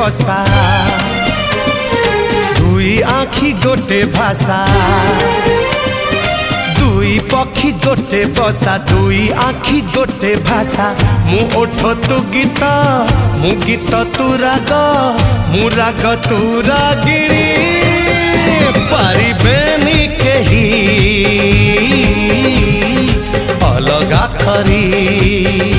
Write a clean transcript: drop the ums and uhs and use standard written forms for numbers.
बसा दुई आखि गोटे भाषा दुई पक्षी गोटे बसा दुई आखि गोटे भाषा मु ओठ तू गीत मु गीत तू राग मु राग तू रागिणी पारिबेनी केही अलगा करी।